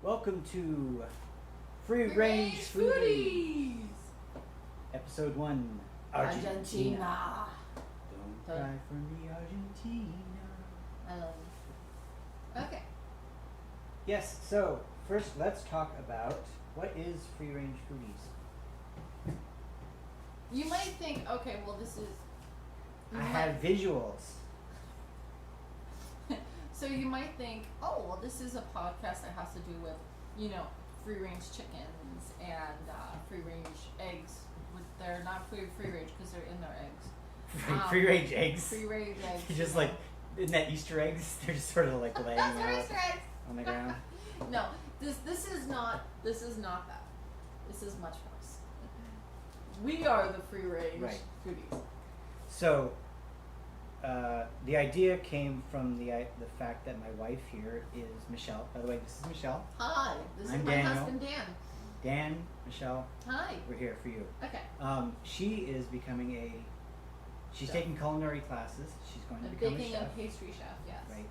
Welcome to Free-Range Foodies! Episode 1, Argentina. Don't cry for me, Argentina. I love you. Okay. Yes, so first let's talk about what is Free-Range Foodies. You might think, okay, well this is... I have visuals. So you might think, oh, well this is a podcast that has to do with, free-range chickens and free-range eggs. They're not free-range because they're in their eggs. Free-range eggs? Free-range eggs. Just like, isn't that Easter eggs? They're just sort of like laying That's out Easter eggs. on the ground. No, this is not that. This is much worse. We are the free-range foodies. So, the idea came from the fact that my wife here is Michelle. By the way, this is Michelle. Hi, this I'm is my Daniel. husband Dan. Dan, Michelle, Hi. we're here for you. Okay. She is becoming she's Chef. taking culinary classes. She's going to A become baking a chef. and pastry chef, yes. Right.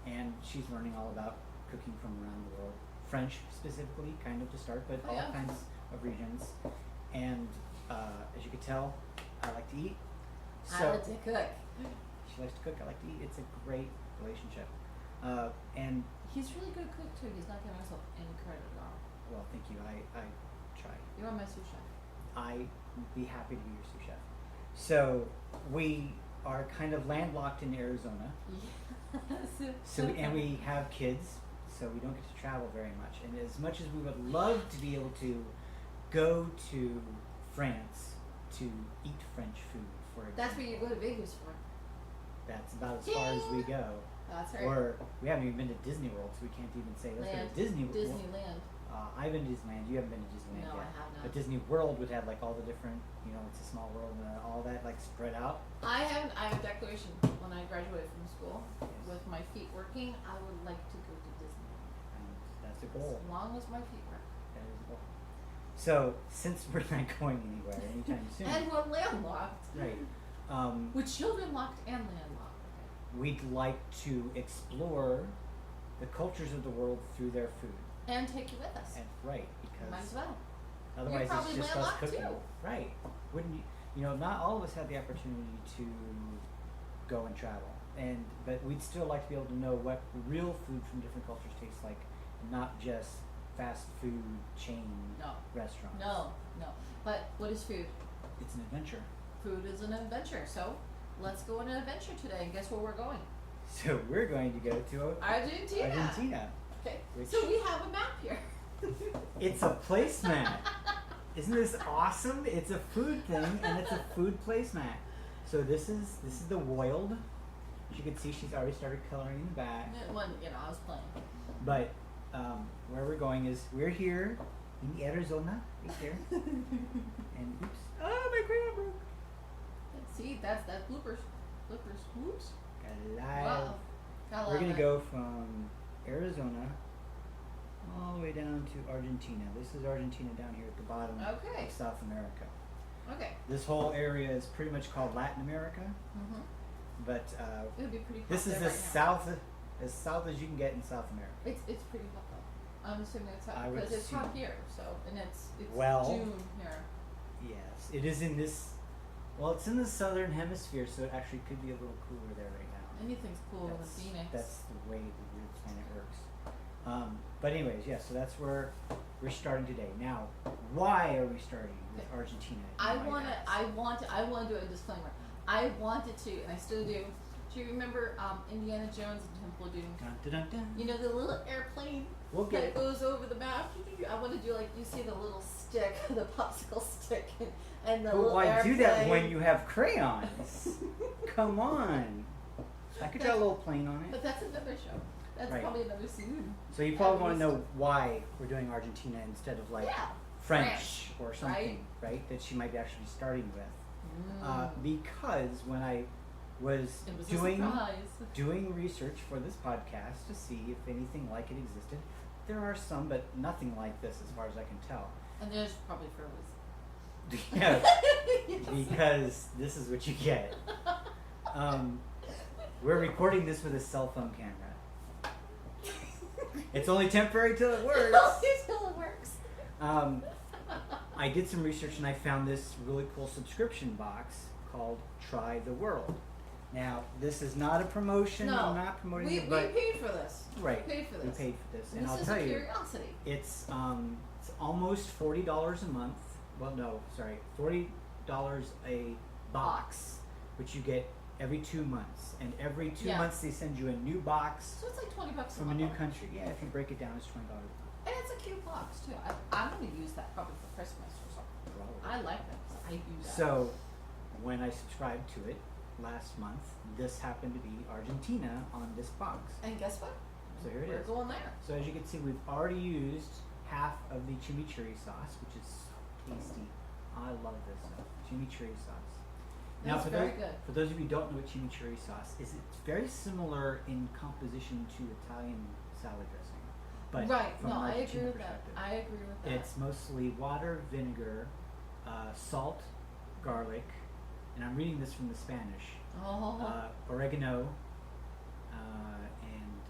And she's learning all about cooking from around the world. French specifically, kind of to start, but Oh, all yeah. kinds of regions. And as you can tell, I like to eat. I like to cook. She likes to cook. I like to eat. It's a great relationship. And He's really good cook too. He's not giving himself any credit at all. well, thank you. I try. You are my sous chef. I'd be happy to be your sous chef. So we are kind of landlocked in Arizona. Yes. So and we have kids, so we don't get to travel very much. And as much as we would love to be able to go to France to eat French food, for example, That's what you go to Vegas for. that's about as far as we go. That's right. Or we haven't even been to Disney World, so we can't even say let's go to Disney World. Disneyland. I've been to Disneyland. You haven't been to Disneyland No, yet. I have not. But Disney World would have like all the different, it's a small world and all that like spread out. I have a declaration when I graduated from school. Yes. With my feet working, I would like to go to Disneyland. And that's a goal. As long as my feet work. That is a goal. So since we're not going anywhere anytime soon, And we're landlocked. right? With children locked and landlocked. We'd like to explore the cultures of the world through their food. And take you with us. And right, Might as because well. otherwise probably it's just us landlocked cooking. too. Right. Wouldn't you? Not all of us have the opportunity to go and travel. But we'd still like to be able to know what real food from different cultures tastes like, not just fast food chain No. restaurants. No. But what is food? It's an adventure. Food is an adventure. So let's go on an adventure today. And guess where we're going? So we're going to go to Argentina. Argentina. Okay. Which- So we have a map here. It's a placemat. Isn't this awesome? It's a food thing and it's a food placemat. So this is the Wild. As you can see, she's already started coloring in the back. When I was playing. But where we're going is we're here in Arizona, right there. And oops, oh my crayon broke. See, that's bloopers. Oops. Got Wow. We're gonna go from Arizona all the way down to Argentina. This is Argentina down here at the bottom Okay. of South America. Okay. This whole area is pretty much called Latin America, Mhm. but It would be pretty hot this is there as right now. south as you can get in South America. It's pretty hot though. I'm assuming it's I hot would because it's hot assume. here. So and it's Well- June here. Yes, it is in this. Well, it's in the southern hemisphere, so it actually could be a little cooler there right now. Anything's cool in Phoenix. That's the way the weird planet works. But anyways, yeah. So that's where we're starting today. Now, why are we starting with Argentina? I You might want ask. to do a disclaimer. I wanted to, and I still do. Do you remember Indiana Jones and Temple of Doom? Dun, dun, dun, dun. You know the little airplane We'll get that it. goes over the map? I want to do like you see the little stick, the popsicle stick, and the But little why airplane. do that when you have crayons? Come on. I could draw a little plane on it. But that's another show. That's Right. probably another scene. So you probably want to know why we're doing Argentina instead of like Yeah. French or something, right? That she might actually be starting with. Because when I was It was a doing surprise. research for this podcast to see if anything like it existed, there are some, but nothing like this as far as I can tell. And there's probably for a reason. Yeah, Yes. because this is what you get. We're recording this with a cell phone camera. It's only temporary till it works. Till it works. I did some research and I found this really cool subscription box called TryTheWorld. Now, this is not a promotion. No, I'm not promoting it, but we paid for this. right, We paid for this. we paid for this, and This I'll is tell a you, curiosity. it's almost $40 a month. Well, no, sorry, $40 a box, which you get every 2 months, and every 2 Yeah. months they send you a new box So it's like $20 a from a month. new country. Yeah, if you break it down, it's $20. And it's a cute box too. I'm gonna use that probably for Christmas or something. Probably. I like that 'cause I use that. So, when I subscribed to it last month, this happened to be Argentina on this box. And guess what? So here it We're is. going there. So as you can see, we've already used half of the chimichurri sauce, which is so tasty. I love this stuff, chimichurri sauce. Now, That's very good. for those of you who don't know what chimichurri sauce is, it's very similar in composition to Italian salad dressing, but Right. from No, an I agree Argentina with that. perspective. I agree with that. It's mostly water, vinegar, salt, garlic, and I'm reading this from the Spanish. Oregano, and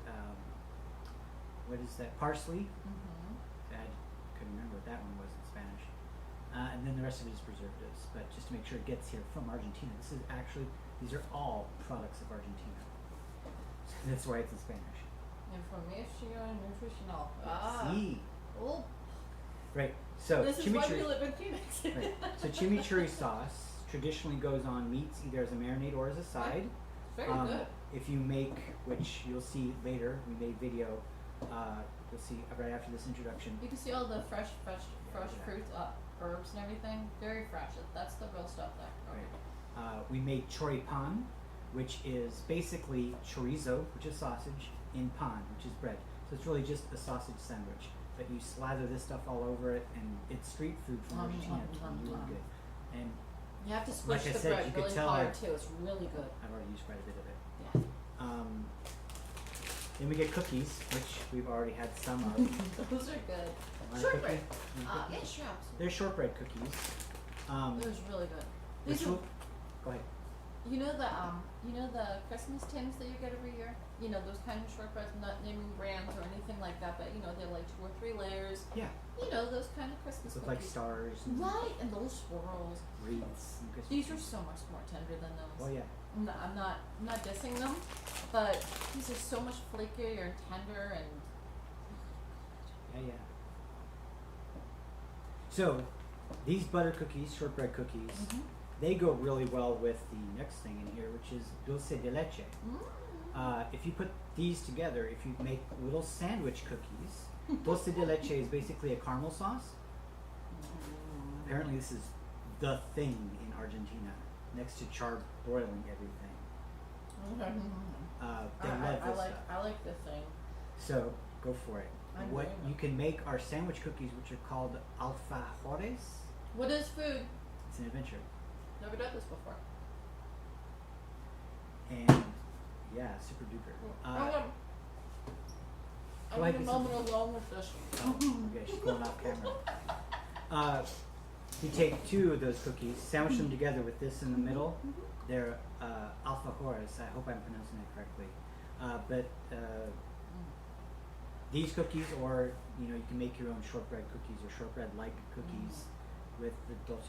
what is that? Parsley. Mm-hmm. I couldn't remember what that one was in Spanish. And then the rest of it is preservatives. But just to make sure it gets here from Argentina, these are all products of Argentina. So that's why it's in Spanish. Information nutritional. See. Oh, Right. So this is why we chimichurri. live in Phoenix. Right. So chimichurri sauce traditionally goes on meats either as a marinade or as a side. Very good. If you make, which you'll see later, we made video. You'll see right after this introduction. You can see all the fresh fruits, herbs and everything. Very fresh. That's the real stuff there. Right. We made Choripan, which is basically chorizo, which is sausage, in pan, which is bread. So it's really just a sausage sandwich. But you slather this stuff all over it, and it's street food from Argentina. It's really good. And You have to squish like I the said, bread you could really tell hard too. It's really good. I've already used quite a bit of it. Yeah. Then we get cookies, which we've already had some of. Those are good. Want a Shortbread. cookie? Want a Yeah, cookie? sure, absolutely. They're shortbread cookies. Those really good. Which These are, will, go ahead. you know the Christmas tins that you get every year. You know those kind of shortbreads, not naming brands or anything like that, but you know they're like 2 or 3 layers. Yeah. You know those kind of Christmas With like cookies. stars and Right, and those swirls. wreaths and Christmas These are trees. so much more tender than those. Oh yeah. I'm not dissing them, but these are so much flakier and tender and. Yeah. So, these butter cookies, shortbread cookies, they go really well with the next thing in here, which is dulce de leche. If you put these together, if you make little sandwich cookies, dulce de leche is basically a caramel sauce. Apparently, this is the thing in Argentina, next to charbroiling everything. They love this stuff. I like this thing. So, go for it. I'm What doing it. you can make are sandwich cookies, which are called alfajores. What is food? It's an adventure. Never done this before. And yeah, super duper. I go ahead, need a get moment something. alone with this. Okay, she's going off camera. You take 2 of those cookies, sandwich them together with this in the middle. They're alfajores. I hope I'm pronouncing that correctly. These cookies, or you can make your own shortbread cookies or shortbread-like cookies with the dulce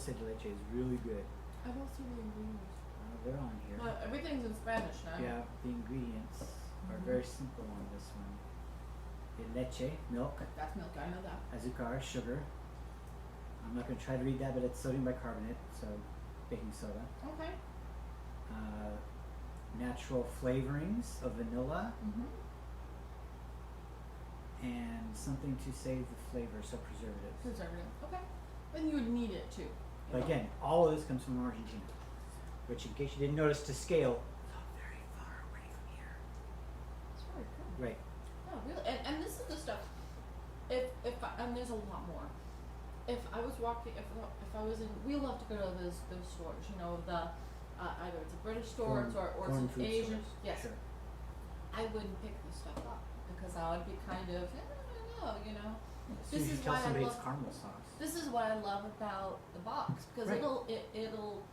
de leche is really good. I don't see the ingredients. They're on here. Everything's in Spanish now. Yeah, the ingredients are very simple on this one. Leche, milk, That's milk. I know that. azúcar, sugar. I'm not going to try to read that, but it's sodium bicarbonate, so baking soda. Okay. Natural flavorings of vanilla and something to save the flavor, so preservatives. Preservative. Okay. And you would need it too. But again, all of this comes from Argentina, which, in case you didn't notice, to scale, is not very far away from here. It's very good. Right. Oh, really? And this is the stuff. And there's a lot more. If I was walking, if I was in, we love to go to those stores. Either it's a British store or it's an food Asian. stores. Yes. Sure. I wouldn't pick this stuff up because I would be kind of, I don't know. As This soon as is you tell why I somebody love. it's caramel sauce. This is what I love about the box because Right. it'll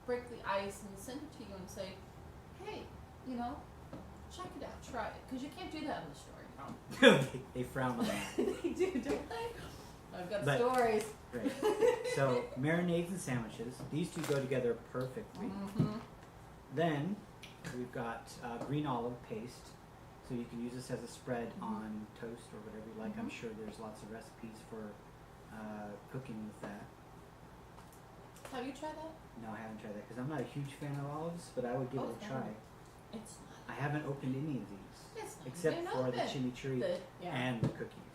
break the ice and send it to you and say, hey, check it out, try it, because you can't do that in the store. they frown on that. They do, don't they? I've got But- stories. Right. So marinades and sandwiches. These two go together perfectly. Mm-hmm. Then we've got green olive paste. So you can use this as a spread on toast or whatever you like. I'm sure there's lots of recipes for cooking with that. Have you tried that? No, I haven't tried that because I'm not a huge fan of olives, but I would give it a try. It's not. I haven't opened any of these It's not except even for the open. chimichurri Yeah. and the cookies.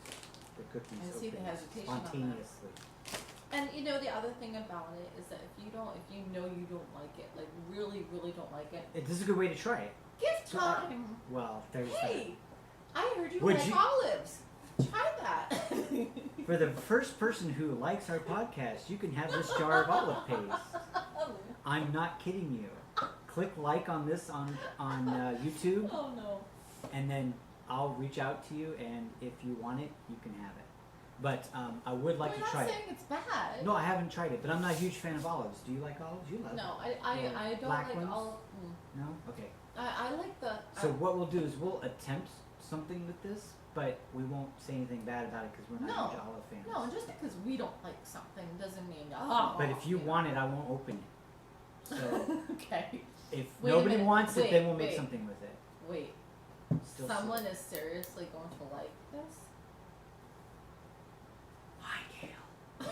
The cookies I see the open hesitation on that. spontaneously. And you know, the other thing about it is that if you know you don't like it, like really, really don't like it, This is a good way to try it. give So, time. Well, there's Hey, I heard you Would like you- olives. Try that. that. For the first person who likes our podcast, you can have this jar of olive paste. I'm not kidding you. Click like on this on YouTube, Oh no. and then I'll reach out to you, and if you want it, you can have it. But I would like We're to try not it. saying it's bad. No, I haven't tried it, but I'm not a huge fan of olives. Do you like olives? You love No, it. I don't black like ones? olive. No? Okay. I like the. So what we'll do is we'll attempt something with this, but we won't say anything bad about it because we're not No. huge olive fans. No, just because we don't like something doesn't mean. Oh, But if you know. want it, I won't open it. So Okay. if Wait a nobody minute. wants it, then we'll make Wait. something with it. Wait. Still Someone is seriously going to like this? Hi, Gail.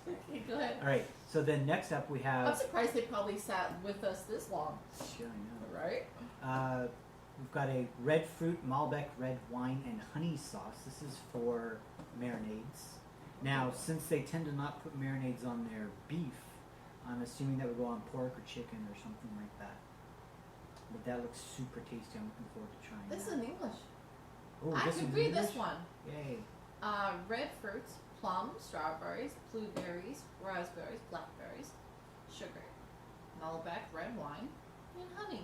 Okay, go ahead. All right. So then next up we I'm have. surprised they probably sat with us this long, Sure, I know. right? We've got a red fruit Malbec red wine and honey sauce. This is for marinades. Now, since they tend to not put marinades on their beef, I'm assuming that would go on pork or chicken or something like that. But that looks super tasty. I'm looking forward to trying This is that. in English. Oh, I this could is read English? this one. Yay. Red fruits, plums, strawberries, blueberries, raspberries, blackberries, sugar, Malbec red wine, and honey.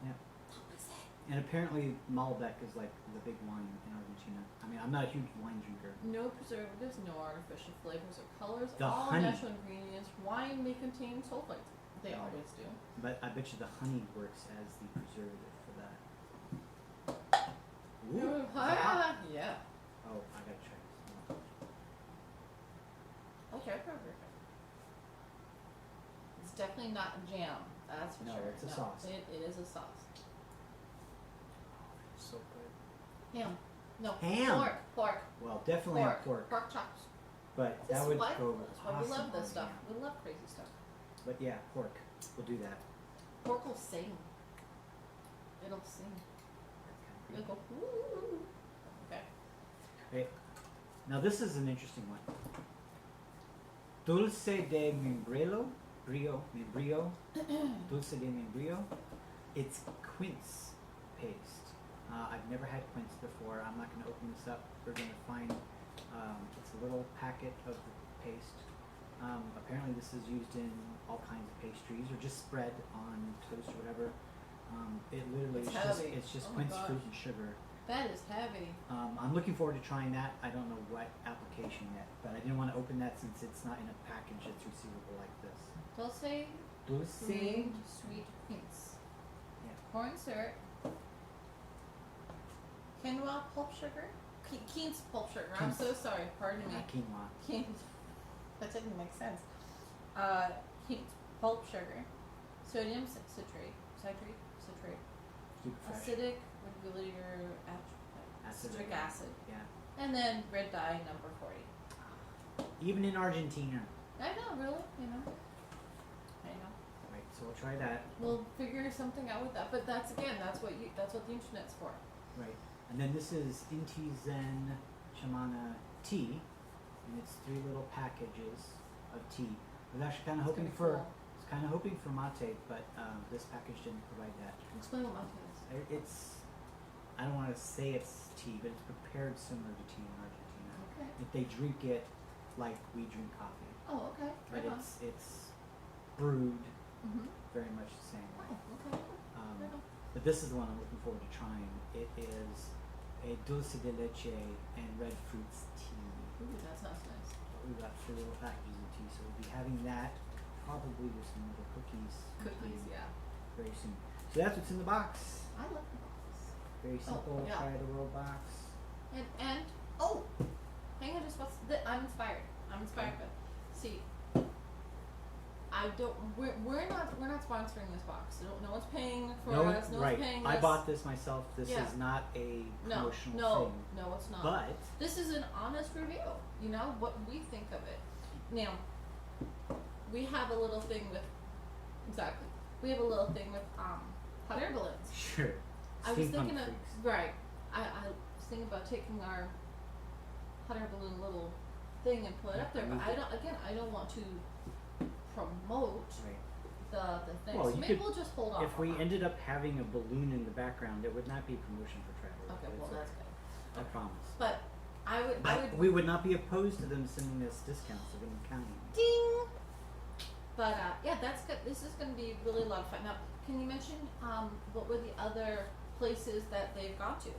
Yeah. That was it. And apparently Malbec is like the big wine in Argentina. I mean, I'm not a huge wine drinker. No preservatives, no artificial flavors or colors. The all honey. natural ingredients. Wine may contain sulfites. They always do. But I bet you the honey works as the preservative for that. Ooh, is that hot? Yeah. Oh, I gotta try this. Okay, perfect. It's definitely not jam. That's for No, sure. it's a sauce. It is a sauce. So good. Ham. No. Ham. Pork. Well, definitely Pork. on pork, Pork chops. but This that is would why, go that's why we awesome love this on stuff. ham. We love crazy stuff. But yeah, pork. We'll do that. Pork will sing. It'll sing. That's It'll go. Ooh. Okay. Okay. Now this is an interesting one. Dulce de membrillo, membrillo, dulce de membrillo. It's quince paste. I've never had quince before. I'm not going to open this up. We're going to find it's a little packet of the paste. Apparently this is used in all kinds of pastries or just spread on toast or whatever. It literally It's is just heavy. it's just Oh my quince gosh. fruit and sugar. That is heavy. I'm looking forward to trying that. I don't know what application yet, but I didn't want to open that since it's not in a package that's receivable like this. Dulce Dulce. creamed sweet quince. Yeah. Corn syrup. Quinoa pulp sugar. Quince pulp sugar. I'm Quince. so sorry. Pardon me. Not quinoa. Quince. That didn't make sense. Quince pulp sugar. Sodium citrate. Super fresh. Acidic regular citric acid. Yeah. And then red dye number 40. Even in Argentina. I know, really. I know. Right. So we'll try that. We'll figure something out with that. But that's what the internet's for. Right. And then this is Inti Zen Chamana tea, and it's 3 little packages of tea. I was actually kind of hoping for. Cool. I was kind of hoping for mate, but this package didn't provide that. Explain what mate is. It's, I don't want to say it's tea, but it's prepared similar to tea in Argentina. Okay. If they drink it like we drink coffee, Oh, okay. but Right on. it's brewed Mm-hmm. very much the same way. Oh, okay. Right on. But this is the one I'm looking forward to trying. It is a dulce de leche and red fruits tea. Ooh, that sounds nice. We've got 4 little packages of tea, so we'll be having that probably with some little cookies. Cookies, sometime yeah. very soon. So that's what's in the box. I love the box. Very simple. yeah. Try the world box. And hang on, just I'm inspired. I'm inspired, but see, I don't. We're not sponsoring this box. No one's paying for us. No right. one's paying I us. bought this myself. This Yeah. is not a promotional no, thing. no, it's not. But this is an honest review. You know what we think of it. Now, we have a little thing with We have a little thing with hot air balloons. sure. I was Steampunk thinking of freaks. right. I was thinking about taking our hot air balloon little thing and put it up there, but I don't want to promote Right. the thing. Well, so you maybe could- we'll just hold off. If on we that. ended up having a balloon in the background, it would not be promotion for travel. Okay, well that's good. I promise. But I would We would not be opposed to them sending us discounts. They're going to count. ding. But yeah, that's good. This is going to be really a lot of fun. Now, can you mention what were the other places that they've gone to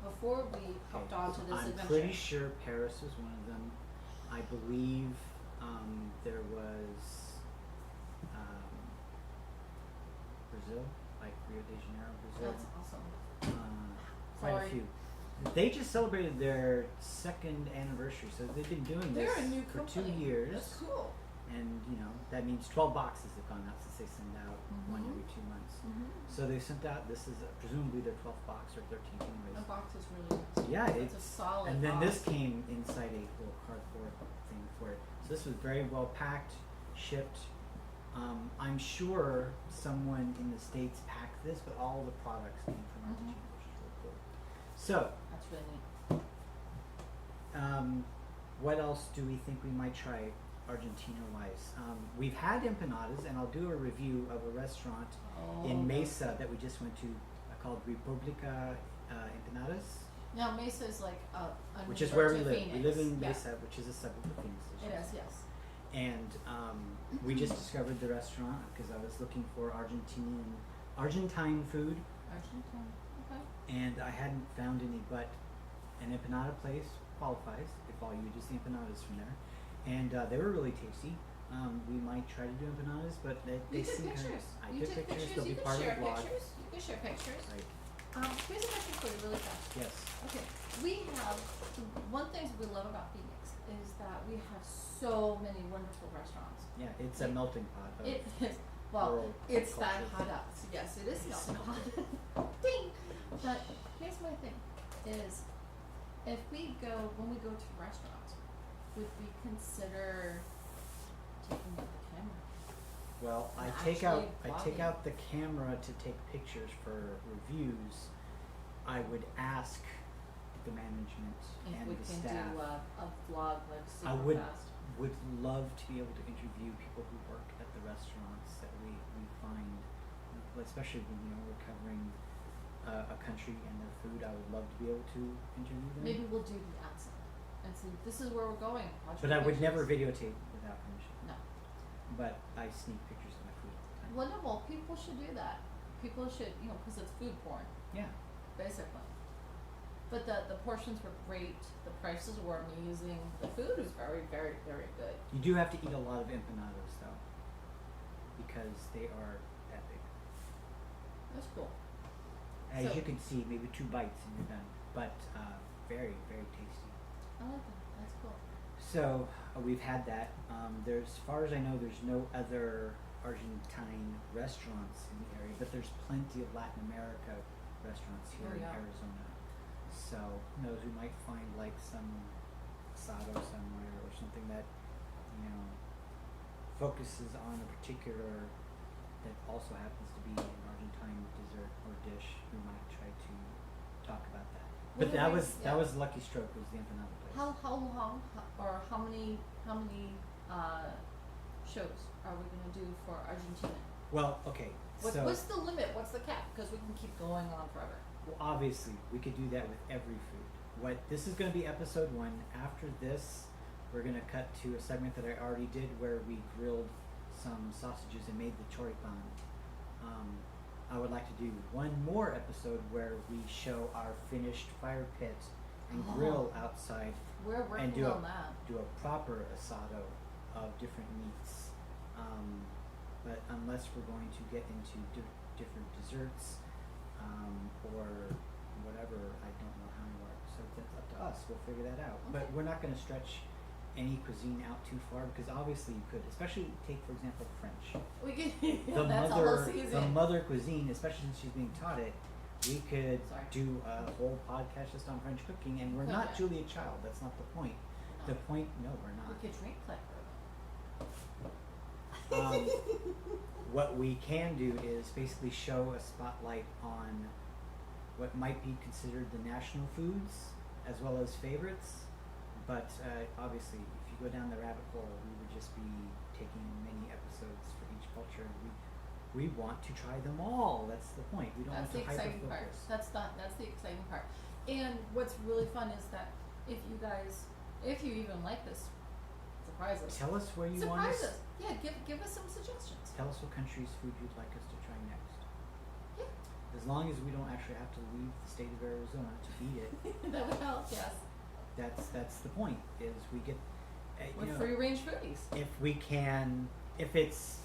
before we hopped on to this I'm adventure? pretty sure Paris was one of them. I believe there was Brazil, like Rio de Janeiro, Brazil. That's awesome. Quite Sorry. a few. They just celebrated their 2nd anniversary, so they've been doing this They're a new for company. 2 years. That's cool. And that means 12 boxes have gone out since they send out one Mhm. every 2 months. Mm-hmm. So they sent out, this is presumably their 12th box or 13th anyways. The box is really nice. Yeah, it's a solid and then box. this came inside a little cardboard thing for it. So this was very well packed, shipped. I'm sure someone in the States packed this, but all the products came from Argentina, which is really cool. So, That's really neat. what else do we think we might try Argentina-wise? We've had empanadas, and I'll do a review of a restaurant in Mesa that we just went to called Republica Empanadas, Now Mesa is like which is where we to live. Phoenix. We live in Yeah. Mesa, which is a suburb of Phoenix. It is, yes. And we just discovered the restaurant because I was looking for Argentine food, Argentine. Okay. and I hadn't found any, but an empanada place qualifies if all you eat is the empanadas from there. And they were really tasty. We might try to do empanadas, but they You took seem kind of. pictures. I You took took pictures. pictures. They'll You be can part of share the blog. pictures. You can share pictures. Right. Here's a question for you, really fast. Yes. Okay, we have one thing we love about Phoenix is that we have so many wonderful restaurants. Yeah, it's a melting pot. Of It is world it's that culture. hot out. So yes, it is It's not hot. Ding. But here's my thing: is if when we go to restaurants, would we consider taking out the camera? Well, I And take actually out the camera to take pictures for reviews. I would ask the management If and we the can staff. do a vlog like super I would fast. would love to be able to interview people who work at the restaurants that we find, especially when we're covering a country and their food. I would love to be able to interview them. Maybe we'll do the outside and see. This is where we're going. Watch But your I would pictures. never videotape without permission. No. But I sneak pictures of my food all the time. Well, no. Well, people should do that. People should, because it's food porn, Yeah. basically. But the portions were great. The prices were amazing. The food was very, very, very good. You do have to eat a lot of empanadas though, because they are that big. That's cool. As So- you can see, maybe 2 bites and you're done. But very, very tasty. I like that. That's cool. So we've had that. As far as I know, there's no other Argentine restaurants in the area, but there's plenty of Latin America restaurants here Oh, in yeah. Arizona. So who knows, we might find like some asado somewhere or something that focuses on a particular that also happens to be an Argentine dessert or dish. We might try to talk about that. But What that are we- was yeah. Lucky Stroke was the empanada place. How long or how many shows are we gonna do for Argentina? Well, okay. What's the limit? What's the cap? Because we can keep going on forever. Well, obviously, we could do that with every food. This is going to be episode 1. After this, we're going to cut to a segment that I already did where we grilled some sausages and made the Choripan. I would like to do one more episode where we show our finished fire pit and grill outside We're working and do on a that. do a proper asado of different meats. But unless we're going to get into different desserts or whatever, I don't know how to work. So that's up to us. We'll figure that out. But Okay. we're not going to stretch any cuisine out too far because obviously you could, especially take for example French. We could. The That's a whole mother, season. the mother cuisine, especially since she's being taught it. We could Sorry. do a whole podcast just on French cooking, and we're Could not ya? Julia Child. That's not the point. No. The point, no, we're not. We could drink like her. What we can do is basically show a spotlight on what might be considered the national foods as well as favorites. But obviously, if you go down the rabbit hole, we would just be taking many episodes for each culture. We want to try them all. That's the point. We don't That's want the to exciting part. hyper-focus. That's the exciting part. And what's really fun is that if you even like this, surprise us. Tell us where you want Surprise us. us. Yeah, give us some suggestions. Tell us what country's food you'd like us to try next. Yeah. As long as we don't actually have to leave the state of Arizona to eat it. That would help. Yes. That's the point. Is we get With free-range foodies. If it's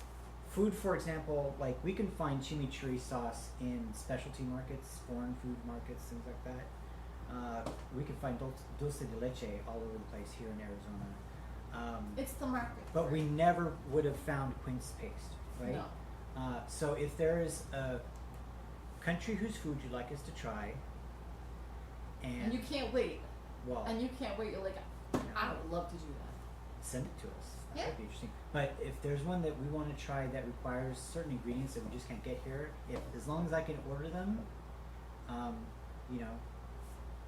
food, for example, like we can find chimichurri sauce in specialty markets, foreign food markets, things like that. We can find dulce de leche all over the place here in Arizona. It's the market. But we never would have found quince paste, right? No. So if there is a country whose food you'd like us to try, And you can't wait. well, And you can't wait. You're like, I would love to do that. send it to us. That Yeah. would be interesting. But if there's one that we want to try that requires certain ingredients that we just can't get here, as long as I can order them,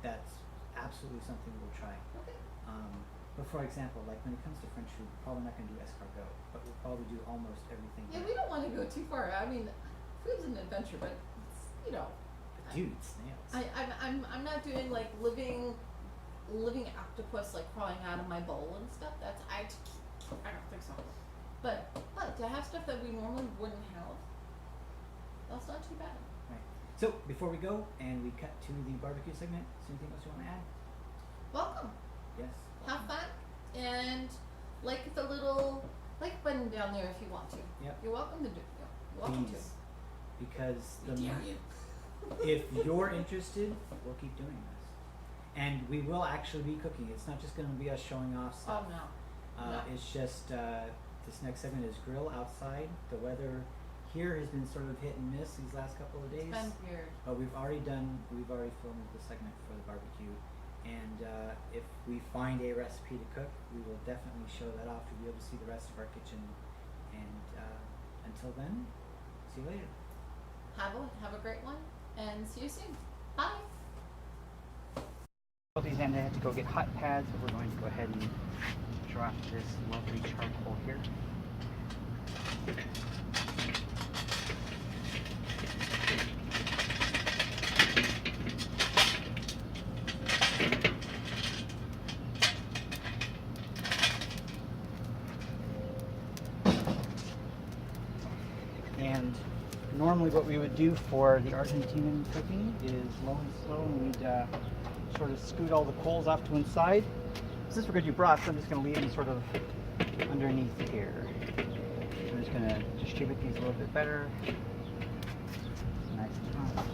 that's absolutely something we'll try. Okay. But for example, like when it comes to French food, we're probably not going to do escargot, but we'll probably do almost everything. Yeah, but- we don't want to go too far. I mean, food's an adventure, but it's, but dude, snails. I'm not doing like living octopus like crawling out of my bowl and stuff. I don't think so. But to have stuff that we normally wouldn't have, that's not too bad. Right. So before we go and we cut to the barbecue segment, is there anything else you want to add? Welcome. Yes. Have fun and button down there if you want to. Yep. You're welcome to do. You're welcome Please, because to. We dare you. if you're interested, we'll keep doing this, and we will actually be cooking. It's not just going to be us showing off Oh stuff. no. No. It's just this next segment is grill outside. The weather here has been sort of hit and miss these last couple of days. It's been weird. But we've already filmed the segment for the barbecue, and if we find a recipe to cook, we will definitely show that off to be able to see the rest of our kitchen. And until then, see you later. Have a great one and see you soon. Bye. And I had to go get hot pads, but we're going to go ahead and drop this lovely charcoal here. And normally what we would do for the Argentinian cooking is low and slow, and we'd sort of scoot all the coals off to one side. Since we're going to do broth, I'm just going to leave them sort of underneath here. I'm just going to distribute these a little bit better. Nice and hot.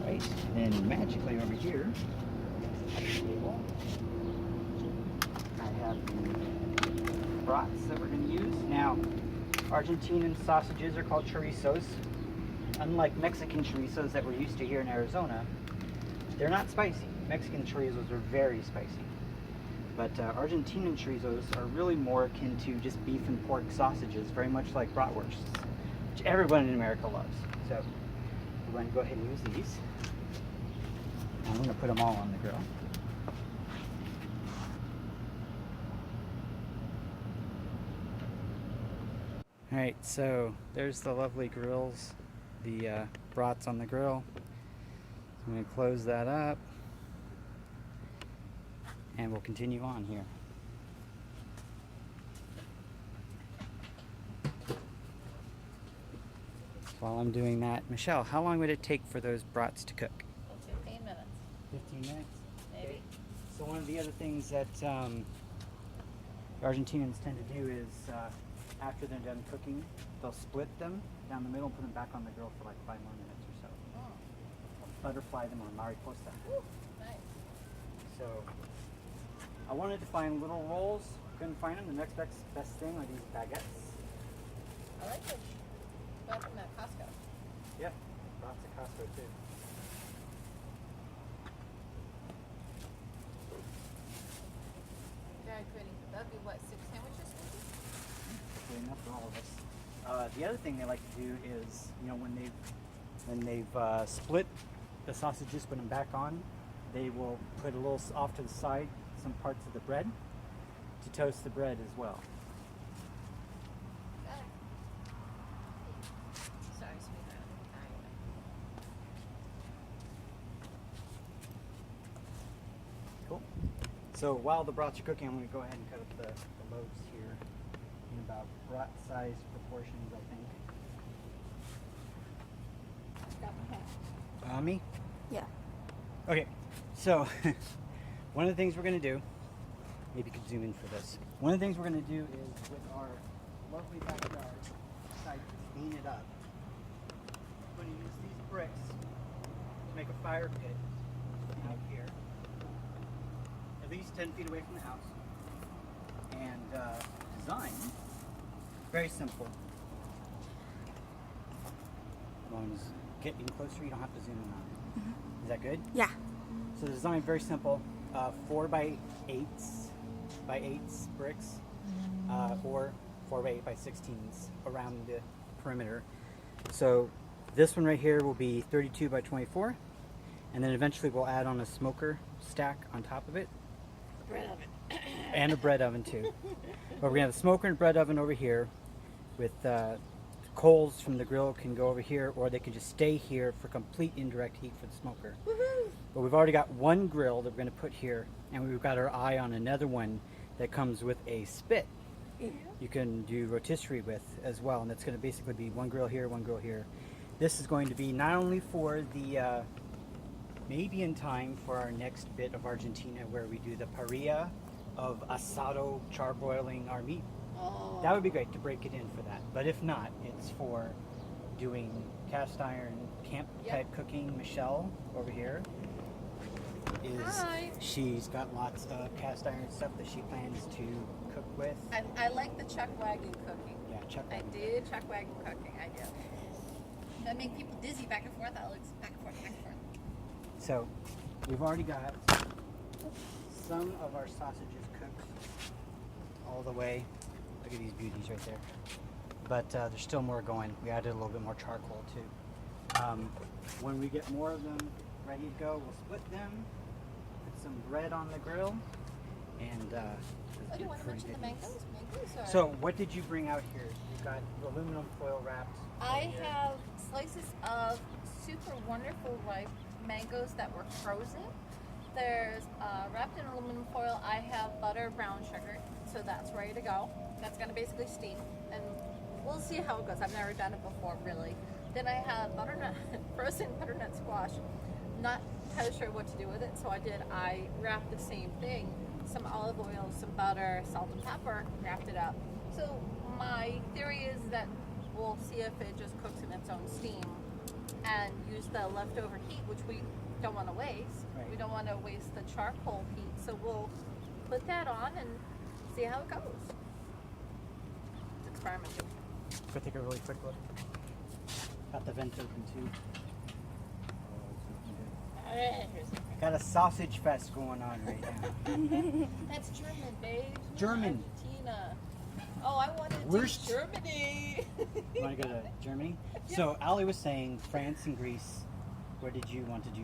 Right, and then magically over here, I have the brats that we're going to use. Now, Argentinian sausages are called chorizos. Unlike Mexican chorizos that we're used to here in Arizona, they're not spicy. Mexican chorizos are very spicy. But Argentinian chorizos are really more akin to just beef and pork sausages, very much like bratwursts, which everyone in America loves. So we're going to go ahead and use these. I'm going to put them all on the grill. Alright, so there's the lovely grills, the brats on the grill. I'm going to close that up and we'll continue on here. While I'm doing that, Michelle, how long would it take for those brats to cook? 15 minutes. 15 minutes? Maybe. Okay. So one of the other things that Argentinians tend to do is after they're done cooking, they'll split them down the middle and put them back on the grill for like 5 more minutes or so. Oh. Butterfly them or mariposa. Woo, nice. So I wanted to find little rolls. Couldn't find them. The next best thing are these baguettes. I like this. Got them at Costco. Yeah, lots of Costco too. Very pretty. That'd be what, 6 sandwiches maybe? Hopefully enough for all of us. The other thing they like to do is, you know, when they've split the sausages, put them back on, they will put a little off to the side some parts of the bread to toast the bread as well. Got it. Sorry, sweetheart. Cool. So while the brats are cooking, I'm going to go ahead and cut up the loaves here in about brat-sized proportions, I think. Got my hat. Me? Yeah. Okay, so one of the things we're going to do, maybe you could zoom in for this. One of the things we're going to do is with our lovely backyard, decide to clean it up. We're going to use these bricks to make a fire pit out here, at least 10 feet away from the house. And design, very simple. As long as getting closer, you don't have to zoom in on it. Mm-hmm. Is that good? Yeah. So the design is very simple. 4 by 8s bricks, or 4 by 8 by 16s around the perimeter. So this one right here will be 32 by 24, and then eventually we'll add on a smoker stack on top of it. Bread oven. And a bread oven too. But we're gonna have a smoker and bread oven over here with coals from the grill can go over here, or they can just stay here for complete indirect heat for the smoker. Woohoo! But we've already got one grill that we're going to put here, and we've got our eye on another one that comes with a spit. Yeah. You can do rotisserie with as well, and that's going to basically be one grill here, one grill here. This is going to be not only for the maybe in time for our next bit of Argentina where we do the parrilla of asado, charbroiling our meat. Oh. That would be great to break it in for that. But if not, it's for doing cast iron camp type cooking. Michelle over here Hi. she's got lots of cast iron stuff that she plans to cook with. I like the chuck wagon cooking. Yeah, chuck I wagon. did chuck wagon cooking. I do. That make people dizzy back and forth, Alex. Back and forth, back and forth. So we've already got some of our sausages cooked all the way. Look at these beauties right there. But there's still more going. We added a little bit more charcoal too. When we get more of them ready to go, we'll split them, put some bread on the grill, and Oh, do you want to mention the mangoes? Mangoes are... So what did you bring out here? You've got aluminum foil wrapped. I have slices of super wonderful ripe mangoes that were frozen. There's wrapped in aluminum foil. I have butter, brown sugar, so that's ready to go. That's gonna basically steam, and we'll see how it goes. I've never done it before, really. Then I have butternut, frozen butternut squash. Not entirely sure what to do with it, so I wrapped the same thing. Some olive oil, some butter, salt and pepper, wrapped it up. So my theory is that we'll see if it just cooks in its own steam and use the leftover heat, which we don't want to waste. Right. We don't want to waste the charcoal heat, so we'll put that on and see how it goes. It's experimental. Go take a really quick look. Got the vent open too. Got a sausage fest going on right now. That's German, babe. German. Argentina. Oh, I wanted to Worst. do Germany. You want to go to Germany? Yeah. So Ali was saying France and Greece. Where did you want to do?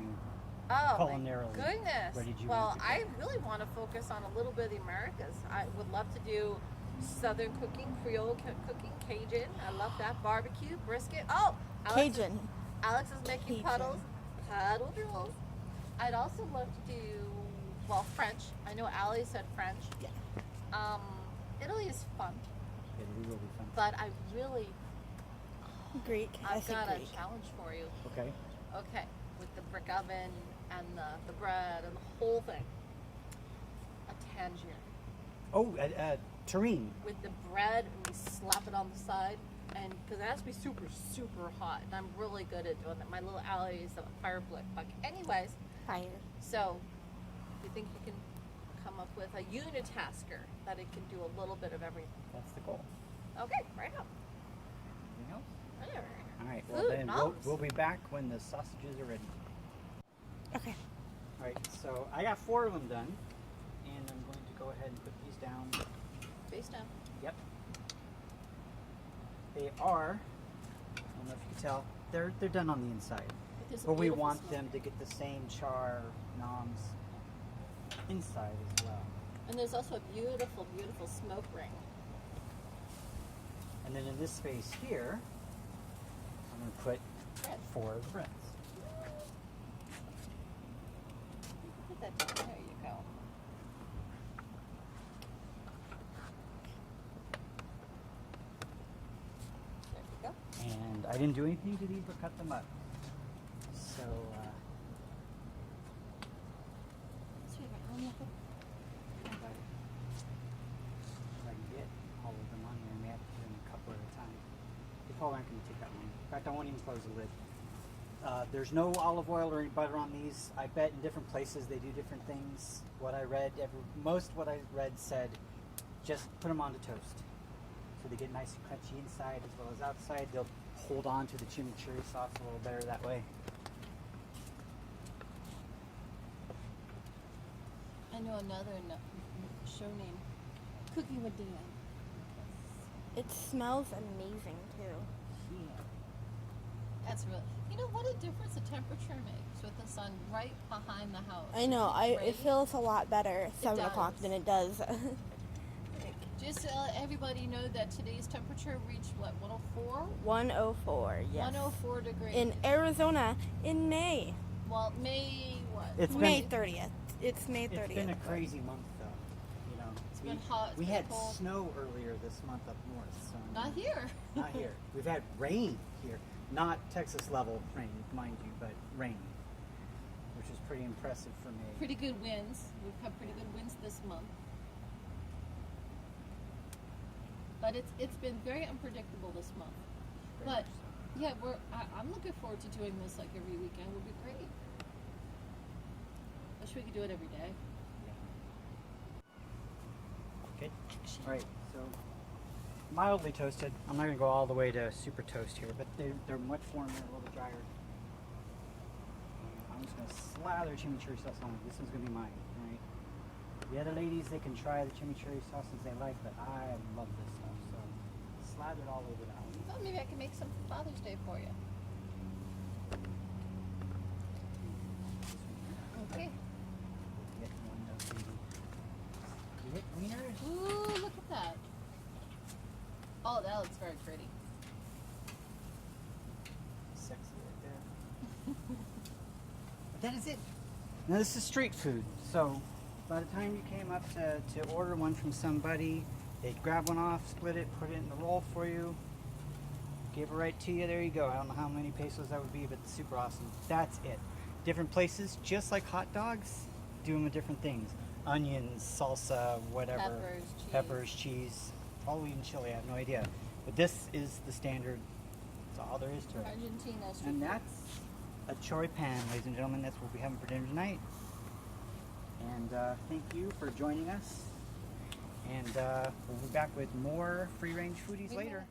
Oh, Culinarily, my goodness. where did you well, want to go? I really want to focus on a little bit of the Americas. I would love to do Southern cooking, Creole cooking, Cajun. I love that. Barbecue, brisket. Oh, Cajun. Alex is making Cajun. puddle drills. I'd also love to do, well, French. I know Ali said French. Yeah. Italy is fun, Italy will be fun. but I really, Greek. I I've think got Greek. a challenge for you. Okay. Okay, with the brick oven, and the bread and the whole thing. A tangier. Oh, terrine. With the bread, and we slap it on the side, and because it has to be super, super hot, and I'm really good at doing that. My little alley is a fire buck. Anyways, Fire. so you think you can come up with a unitasker that it can do a little bit of everything? That's the goal. Okay, right up. Anything else? Whatever. All right. Well, Food then knobs. we'll be back when the sausages are ready. Okay. All right. So I got 4 of them done, and I'm going to go ahead and put these down. Face down. Yep. They are. I don't know if you can tell. They're done on the inside, There's a but we beautiful want smoke. them to get the same char noms inside as well. And there's also a beautiful, beautiful smoke ring. And then in this space here, I'm going to put Bread. 4 of the breads. Put that down. There you go. There you go. And I didn't do anything to these but cut them up. So, Sweetheart, I'll make it. if I can get all of them on here, I may have to do them a couple at a time. They probably aren't going to take that long. In fact, I won't even close the lid. There's no olive oil or any butter on these. I bet in different places they do different things. What I read, most what I read said, just put them onto toast. So they get nice and crunchy inside as well as outside. They'll hold on to the chimichurri sauce a little better that way. I know another show name, Cooking with Dan. It smells amazing too. That's real. You know what a difference the temperature makes with the sun right behind the house. I know. Right? It feels a lot better at 7 o'clock does. than it does. Just to let everybody know that today's temperature reached what, 104? 104. Yes. 104 degrees. In Arizona in May. Well, May what? It's May been 30th. It's May 30th. It's been a crazy month though. You know, It's been hot, it's We been had cold. snow earlier this month up north. So Not here. Not here. We've had rain here. Not Texas level rain, mind you, but rain, which is pretty impressive for me. Pretty good winds. We've had pretty good winds this month. But it's been very unpredictable this month. But yeah, I'm looking forward to doing this like every weekend. It would be great. Wish we could do it every day. Okay. All right. So mildly toasted. I'm not gonna go all the way to super toast here, but they're much warmer, a little drier. I'm just gonna slather chimichurri sauce on it. This one's gonna be mine. All right. The other ladies, they can try the chimichurri sauces they like, but I love this stuff. So slather it all over the house. Well, maybe I can make some for Father's Day for you. Okay. Get one of the get wieners. Ooh, look at that. Oh, that looks very pretty. Sexy right there. But that is it. Now this is street food, so by the time you came up to order one from somebody, they'd grab one off, split it, put it in the roll for you, give it right to you. There you go. I don't know how many pesos that would be, but it's super awesome. That's it. Different places, just like hot dogs, do them with different things. Onions, salsa, whatever. Peppers, cheese. Probably even chili, I have no idea. But this is the standard. That's all there is to it. Argentina street And food. that's a Choripan, ladies and gentlemen. That's what we're having for dinner tonight. And thank you for joining us. And we'll be back with more Free-Range Foodies later.